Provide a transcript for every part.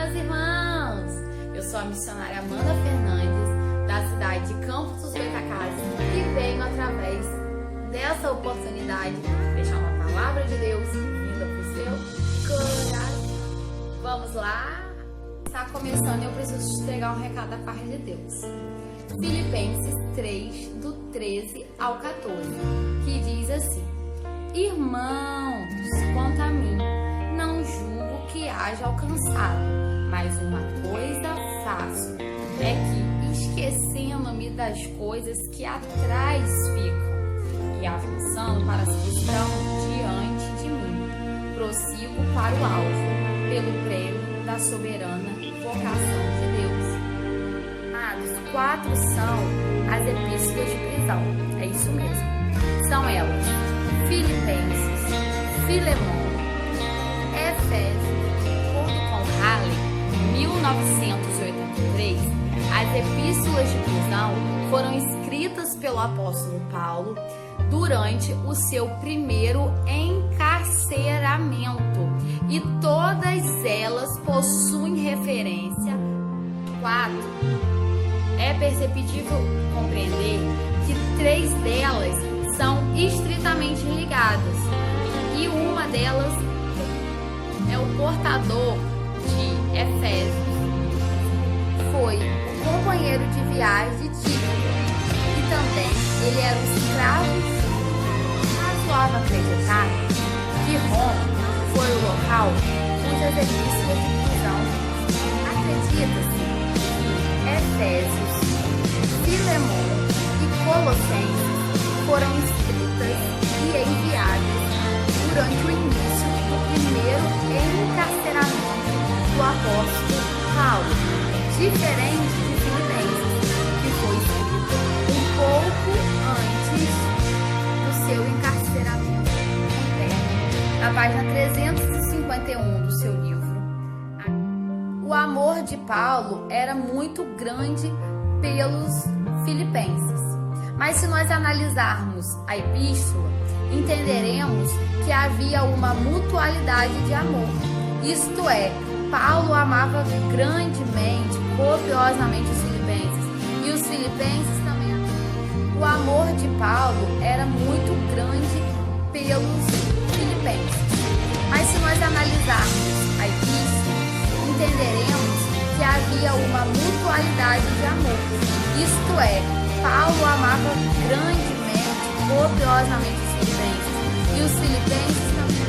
meus irmãos! Eu sou a missionária Amanda Fernandes, da cidade de Campos dos Goytacazes, e venho através dessa oportunidade deixar uma palavra de Deus vinda para o seu coração. Vamos lá? Está começando e eu preciso te entregar um recado da parte de Deus. Filipenses 3, do 13 ao 14, que diz assim: Irmãos, quanto a mim, não julgo que haja alcançado, mas uma coisa faço, é que, esquecendo-me das coisas que atrás ficam e avançando para as que estão diante de mim, prossigo para o alvo, pelo prêmio da soberana vocação de Deus. Os 4 são as epístolas de prisão, é isso mesmo. São elas: Filipenses, Filemão, Efésios. De acordo com Halley, 1983, as epístolas de prisão foram escritas pelo apóstolo Paulo durante o seu primeiro encarceramento, e todas elas possuem referência 4. É perceptível compreender que 3 delas são estritamente ligadas, e uma delas é o portador de Efésios. Foi o companheiro de viagem de Tito, e também ele era um escravo. Razoável acreditar que Roma foi o local cujas epístolas de prisão. Acredita-se que Efésios, Filemão e Colossenses foram escritas e enviadas durante o início do primeiro encarceramento do apóstolo Paulo, diferente de Filipenses, que foi escrito um pouco antes do seu encarceramento interno. Na página 351 do seu livro. O amor de Paulo era muito grande pelos filipenses. Mas se nós analisarmos a epístola, entenderemos que havia uma mutualidade de amor. Isto é, Paulo amava grandemente, copiosamente os filipenses, e os filipenses também amavam. O amor de Paulo era muito grande pelos filipenses. Mas se nós analisarmos a epístola, entenderemos que havia uma mutualidade de amor. Isto é, Paulo amava grandemente, copiosamente os filipenses, e os filipenses também.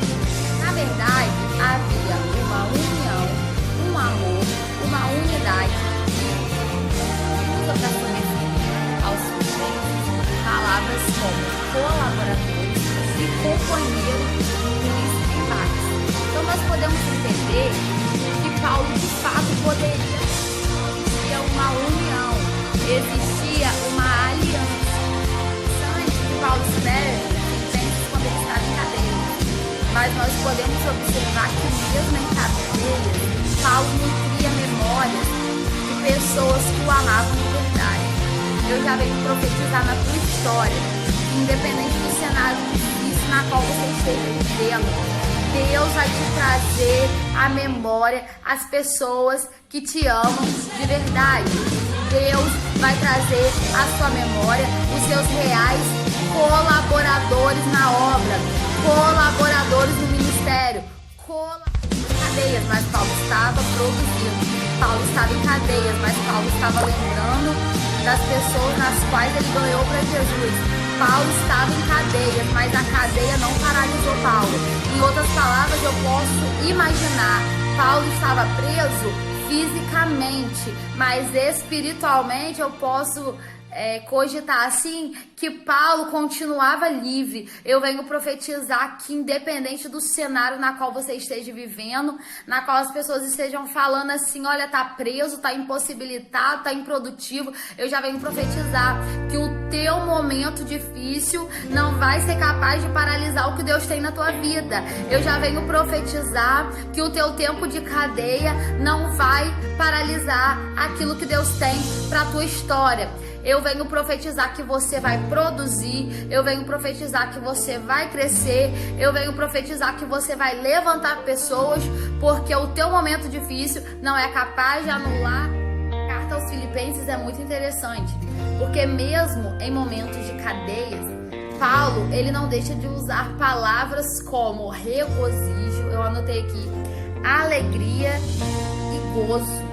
Na verdade, havia uma união, um amor, uma unidade. Usa para conhecer aos filipenses palavras como colaboradores e companheiros nos embates. Então nós podemos entender que Paulo de fato poderia existir uma união, existia uma aliança. Antes que Paulo escreve Filipenses quando ele estava em cadeia, mas nós podemos observar que mesmo em cadeia, Paulo nutria memórias de pessoas que o amavam de verdade. Eu já venho profetizar na tua história, independente do cenário difícil na qual você esteja vivendo, Deus vai te trazer à memória as pessoas que te amam de verdade. Deus vai trazer à sua memória os seus reais colaboradores na obra, colaboradores no ministério, cadeias, mas Paulo estava produzindo. Paulo estava em cadeias, mas Paulo estava lembrando das pessoas nas quais ele ganhou para Jesus. Paulo estava em cadeias, mas a cadeia não paralisou Paulo. Em outras palavras, eu posso imaginar, Paulo estava preso fisicamente, mas espiritualmente eu posso cogitar assim que Paulo continuava livre. Eu venho profetizar que, independente do cenário na qual você esteja vivendo, na qual as pessoas estejam falando assim, olha, tá preso, tá impossibilitado, tá improdutivo, eu já venho profetizar que o teu momento difícil não vai ser capaz de paralisar o que Deus tem na tua vida. Eu já venho profetizar que o teu tempo de cadeia não vai paralisar aquilo que Deus tem pra tua história. eu venho profetizar que você vai produzir, eu venho profetizar que você vai crescer, eu venho profetizar que você vai levantar pessoas, porque o teu momento difícil não é capaz de anular. A carta aos Filipenses é muito interessante, porque mesmo em momentos de cadeias, Paulo, ele não deixa de usar palavras como regozijo, eu anotei aqui, alegria e gozo.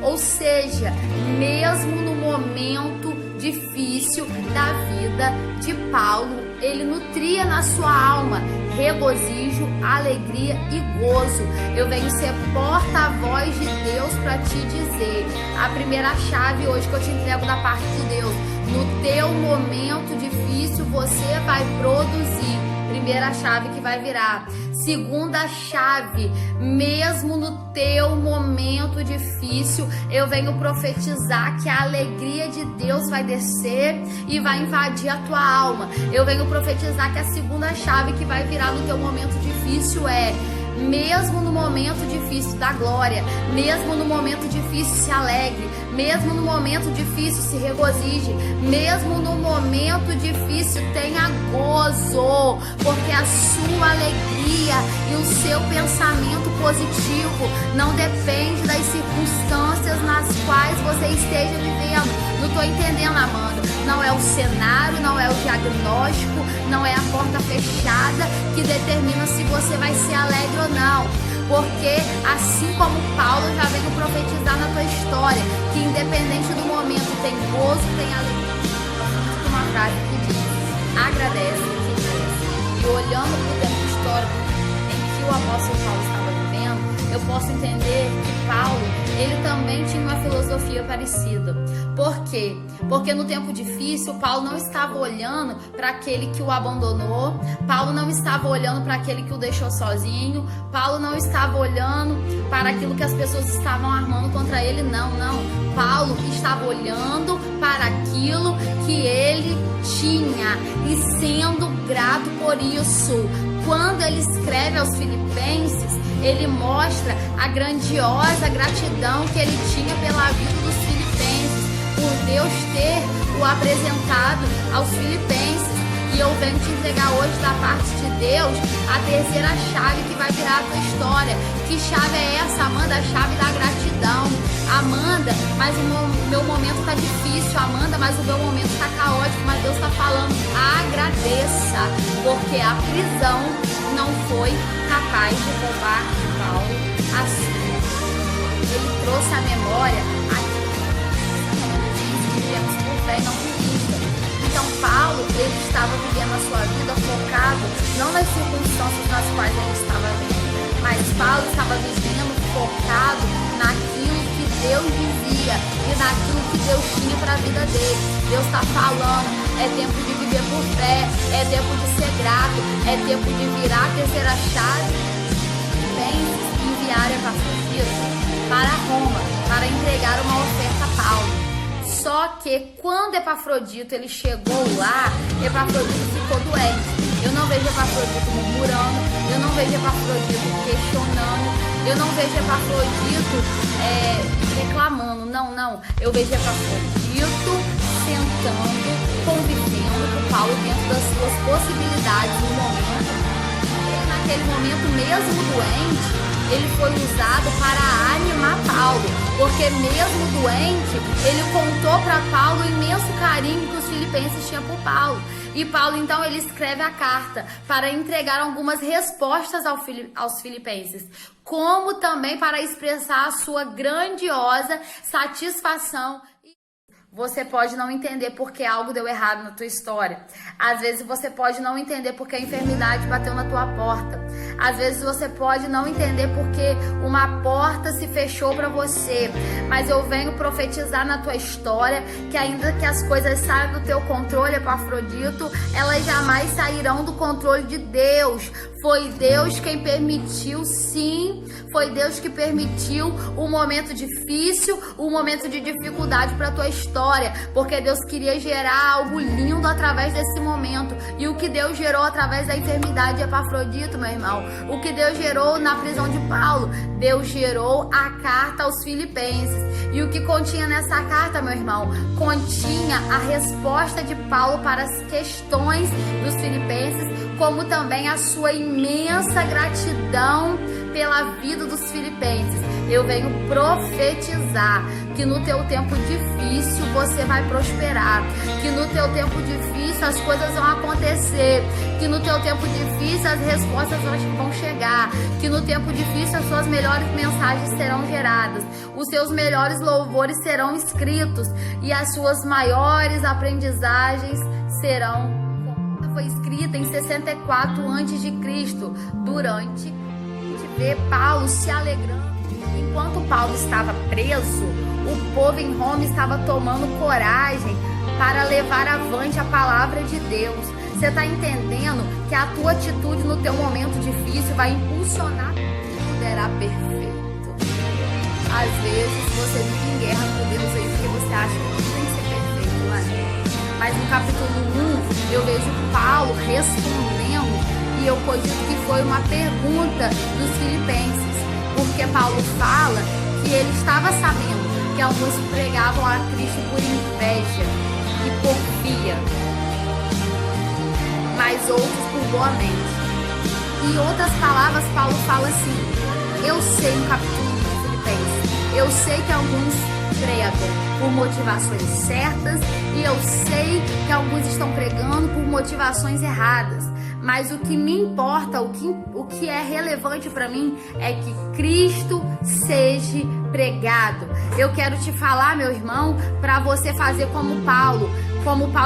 Ou seja, mesmo no momento difícil da vida de Paulo, ele nutria na sua alma regozijo, alegria e gozo. Eu venho ser porta-voz de Deus para te dizer a primeira chave hoje que eu te entrego da parte de Deus. No teu momento difícil você vai produzir. Primeira chave que vai virar. Segunda chave, mesmo no teu momento difícil, eu venho profetizar que a alegria de Deus vai descer e vai invadir a tua alma. Eu venho profetizar que a segunda chave que vai virar no teu momento difícil é: mesmo no momento difícil da glória, mesmo no momento difícil se alegre, mesmo no momento difícil se regozije, mesmo no momento difícil tenha gozo, porque a sua alegria e o seu pensamento positivo não depende das circunstâncias nas quais você esteja vivendo. Não estou entendendo, Amanda. Não é o cenário, não é o diagnóstico, não é a porta fechada que determina se você vai ser alegre ou não. Porque assim como Paulo, já venho profetizar na tua história que independente do momento tem gozo, tem alegria. Uma frase que diz: agradece, e olhando para o tempo histórico em que o apóstolo Paulo estava vivendo, eu posso entender que Paulo, ele também tinha uma filosofia parecida. Por quê? Porque no tempo difícil, Paulo não estava olhando para aquele que o abandonou, Paulo não estava olhando para aquele que o deixou sozinho, Paulo não estava olhando para aquilo que as pessoas estavam armando contra ele, não. Paulo estava olhando para aquilo que ele tinha e sendo grato por isso. Quando ele escreve aos Filipenses, ele mostra a grandiosa gratidão que ele tinha pela vida dos filipenses, por Deus ter o apresentado aos filipenses. E eu venho te entregar hoje da parte de Deus a terceira chave que vai virar a tua história. Que chave é essa, Amanda? A chave da gratidão. Amanda, mas o meu momento tá difícil. Amanda, mas o meu momento tá caótico. Mas Deus tá falando, agradeça, porque a prisão não foi capaz de roubar de Paulo assim. Ele trouxe à memória aquilo que vivemos por fé e não por vista. Então Paulo, ele estava vivendo a sua vida focado não nas circunstâncias nas quais ele estava vivendo, mas Paulo estava vivendo focado naquilo que Deus dizia e naquilo que Deus tinha para a vida dele. Deus está falando, é tempo de viver por fé, é tempo de ser grato, é tempo de virar a terceira chave. Enviar Epafrodito para Roma para entregar uma oferta a Paulo. Só que quando Epafrodito ele chegou lá, Epafrodito ficou doente. Eu não vejo Epafrodito murmurando, eu não vejo Epafrodito questionando, eu não vejo Epafrodito reclamando, não. Eu vejo Epafrodito sentando, convivendo com Paulo dentro das suas possibilidades no momento. E naquele momento, mesmo doente, ele foi usado para animar Paulo, porque mesmo doente, ele contou para Paulo o imenso carinho que os filipenses tinham por Paulo. E Paulo, então, ele escreve a carta para entregar algumas respostas aos filipenses, como também para expressar a sua grandiosa satisfação. Você pode não entender porque algo deu errado na tua história. Às vezes você pode não entender porque a enfermidade bateu na tua porta. Às vezes você pode não entender porque uma porta se fechou para você. Mas eu venho profetizar na tua história que ainda que as coisas saiam do teu controle, Epafrodito, elas jamais sairão do controle de Deus. Foi Deus quem permitiu, sim, foi Deus que permitiu um momento difícil, um momento de dificuldade para a tua história, porque Deus queria gerar algo lindo através desse momento. E o que Deus gerou através da enfermidade de Epafrodito, meu irmão, irmão? O que Deus gerou na prisão de Paulo? Deus gerou a carta aos Filipenses. E o que continha nessa carta, meu irmão? Continha a resposta de Paulo para as questões dos filipenses, como também a sua imensa gratidão pela vida dos filipenses. Eu venho profetizar que no teu tempo difícil você vai prosperar, que no teu tempo difícil as coisas vão acontecer, que no teu tempo difícil as respostas vão chegar, que no tempo difícil as suas melhores mensagens serão geradas, os seus melhores louvores serão escritos e as suas maiores aprendizagens serão. Foi escrita em 64 a.C. durante vê Paulo se alegrando. Enquanto Paulo estava preso, o povo em Roma estava tomando coragem para levar avante a palavra de Deus. Você está entendendo que a tua atitude no teu momento difícil vai impulsionar tudo era perfeito. Às vezes você vive em guerra com Deus aí porque você acha que tudo tem que ser perfeito, não é? Mas no capítulo 1 eu vejo Paulo respondendo, e eu cogito que foi uma pergunta dos filipenses, porque Paulo fala que ele estava sabendo que alguns pregavam a Cristo por inveja e porfia, mas outros por boa mente. Em outras palavras, Paulo fala assim: eu sei, no capítulo 1 de Filipenses, eu sei que alguns pregam por motivações certas e eu sei que alguns estão pregando por motivações erradas. Mas o que me importa, o que é relevante para mim é que Cristo seja pregado. Eu quero te falar, meu irmão, para você fazer como Paulo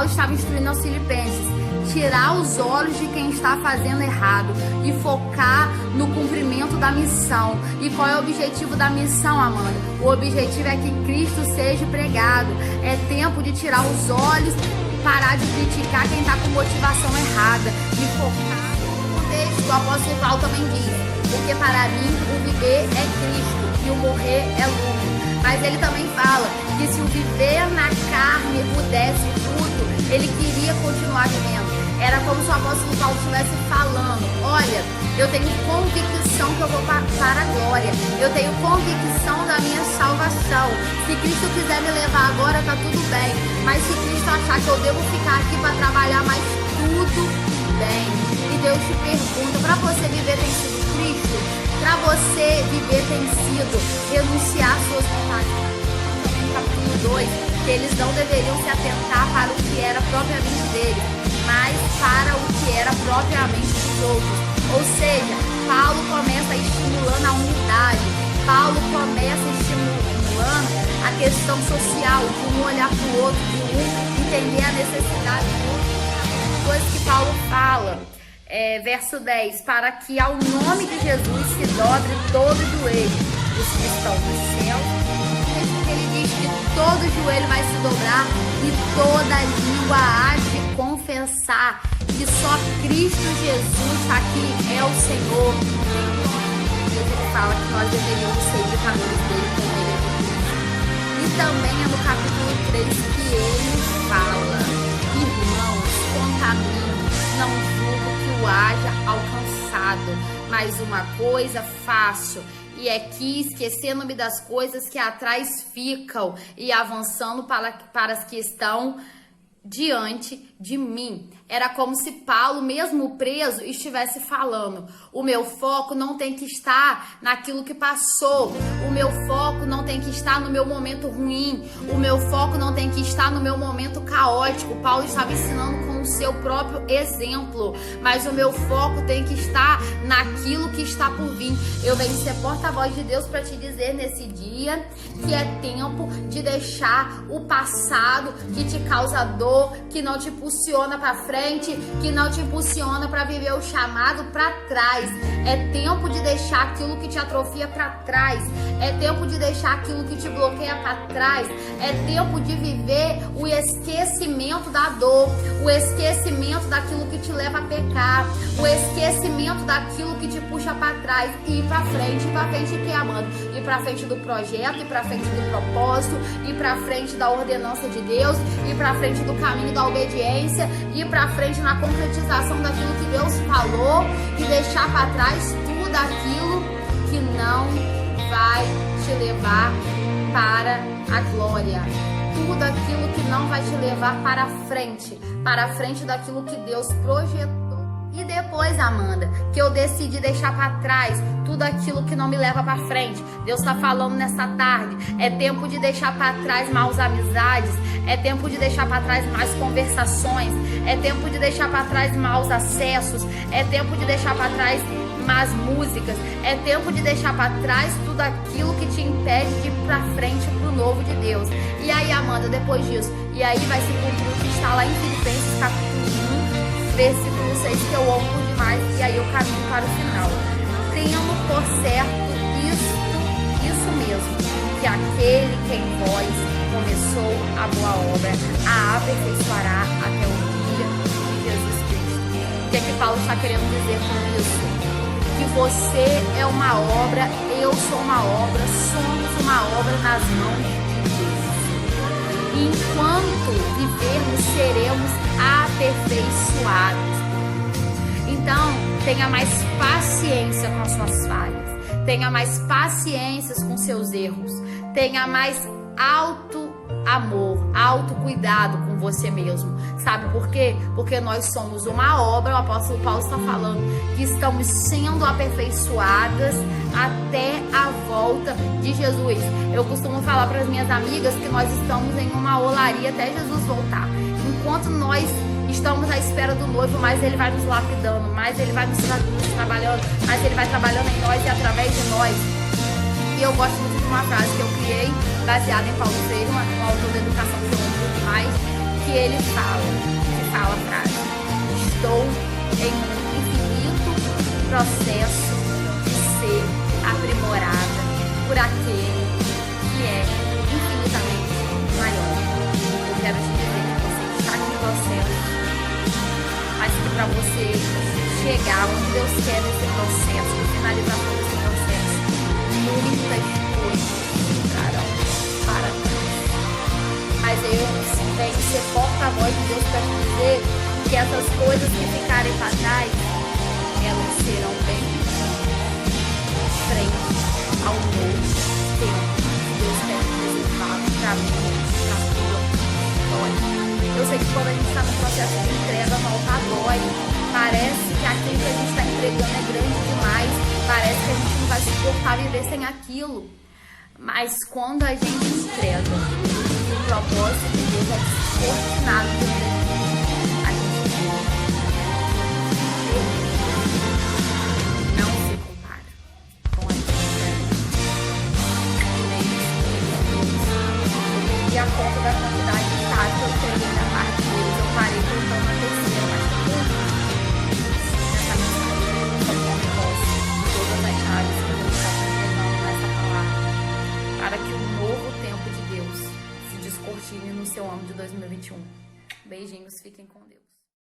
estava instruindo aos filipenses. Tirar os olhos de quem está fazendo errado e focar no cumprimento da missão. E qual é o objetivo da missão, Amanda? O objetivo é que Cristo seja pregado. É tempo de tirar os olhos, parar de criticar quem está com motivação errada e focar no texto. O apóstolo Paulo também diz: porque para mim o viver é Cristo e o morrer é lucro. Mas ele também fala que se o viver na carne pudesse tudo, ele queria continuar vivendo. Era como se o apóstolo Paulo estivesse falando: olha, eu tenho convicção que eu vou para a glória, eu tenho convicção da minha salvação. Se Cristo quiser me levar agora, tá tudo bem, mas se Cristo achar que eu devo ficar aqui para trabalhar mais, tudo bem. E Deus te pergunta: para você viver tem sido Cristo? Para você viver tem sido renunciar às suas vontades? Também no capítulo 2, que eles não deveriam se atentar para o que era propriamente deles, mas para o que era propriamente dos outros. Ou seja, Paulo começa estimulando a unidade, Paulo começa estimulando a questão social, de um olhar para o outro, de um entender a necessidade do outro. Coisa que Paulo fala, verso 10, para que ao nome de Jesus se dobre todo joelho, os que estão no céu. Ele diz que todo joelho vai se dobrar e toda língua há de confessar que só Cristo Jesus aqui é o Senhor. Ele fala que nós deveríamos ser imitadores dele como ele é de Cristo. E também é no capítulo 3 que ele fala: irmãos, contamino, não julgo que o haja alcançado, mas uma coisa faço, e é que, esquecendo-me das coisas que atrás ficam e avançando para as que estão diante de mim. Era como se Paulo, mesmo preso, estivesse falando: o meu foco não tem que estar naquilo que passou, o meu foco não tem que estar no meu momento ruim, o meu foco não tem que estar no meu momento caótico. Paulo estava ensinando com o seu próprio exemplo, mas o meu foco tem que estar naquilo que está por vir. Eu venho ser porta-voz de Deus para te dizer nesse dia que é tempo de deixar o passado que te causa dor, que não te impulsiona para frente, que não te impulsiona para viver o chamado, para trás. É tempo de deixar aquilo que te atrofia para trás. É tempo de deixar aquilo que te bloqueia para trás. É tempo de viver o esquecimento da dor, o esquecimento esquecimento daquilo que te leva a pecar, o esquecimento daquilo que te puxa para trás e ir para frente. Ir para frente que, Amanda? Ir para frente do projeto, ir para frente do propósito, ir para frente da ordenança de Deus, ir para frente do caminho da obediência, ir para frente na concretização daquilo que Deus falou e deixar para trás tudo aquilo que não vai te levar para a glória. Tudo aquilo que não vai te levar para a frente daquilo que Deus projetou. E depois, Amanda, que eu decidi deixar para trás tudo aquilo que não me leva para frente. Deus está falando nessa tarde. É tempo de deixar para trás maus amizades. É tempo de deixar para trás más conversações. É tempo de deixar para trás maus acessos. É tempo de deixar para trás más músicas. É tempo de deixar para trás tudo aquilo que te impede de ir para frente pro novo de Deus. E aí, Amanda, depois disso, e aí vai se cumprir o que está lá em Filipenses capítulo 1, versículo 6, que eu amo demais, e aí eu caminho para o final. Tendo por certo isso mesmo, que aquele que em vós começou a boa obra, a aperfeiçoará até o dia de Jesus Cristo. O que é que Paulo está querendo dizer com isso? Que você é uma obra, eu sou uma obra, somos uma obra nas mãos de Deus. E enquanto vivermos, seremos aperfeiçoados. Então, tenha mais paciência com as suas falhas, tenha mais paciência com seus erros, tenha mais auto-amor, auto-cuidado com você mesmo. Sabe por quê? Porque nós somos uma obra, o apóstolo Paulo está falando que estamos sendo aperfeiçoadas até a volta de Jesus. Eu costumo falar para as minhas amigas que nós estamos em uma olaria até Jesus voltar. Enquanto nós estamos à espera do noivo, mais ele vai nos lapidando, mais ele vai nos trabalhando, mais ele vai trabalhando em nós e através de nós. E eu gosto muito de uma frase que eu criei, baseada em Paulo Freire, um autor da educação que eu amo demais, que ele fala a frase: estou em um infinito processo de ser aprimorada por aquele que é infinitamente maior. Eu quero te dizer que você está em um processo, mas que para você chegar onde Deus quer nesse processo, no finalização desse processo, muitas coisas ficarão para trás. Mas eu venho ser porta-voz de Deus para te dizer que essas coisas que ficarem para trás, elas serão bem frente ao novo tempo que Deus quer reservar para mim, para a tua história. Eu sei que quando a gente está no processo de entrega, volta dói. Parece que aquilo que a gente está entregando é grande demais. Parece que a gente não vai suportar viver sem aquilo. Mas quando a gente entrega, o propósito de Deus é descortinado do mundo. A gente não se compara com a gente. E a conta da quantidade de taxa que eu entreguei na parte deles, eu parei contando na terceira, mas nessa mensagem eu só conto posse de todas as chaves que eu estou entregando nessa palavra, para que o novo tempo de Deus se descortine no seu ano de 2021. Beijinhos, fiquem com Deus.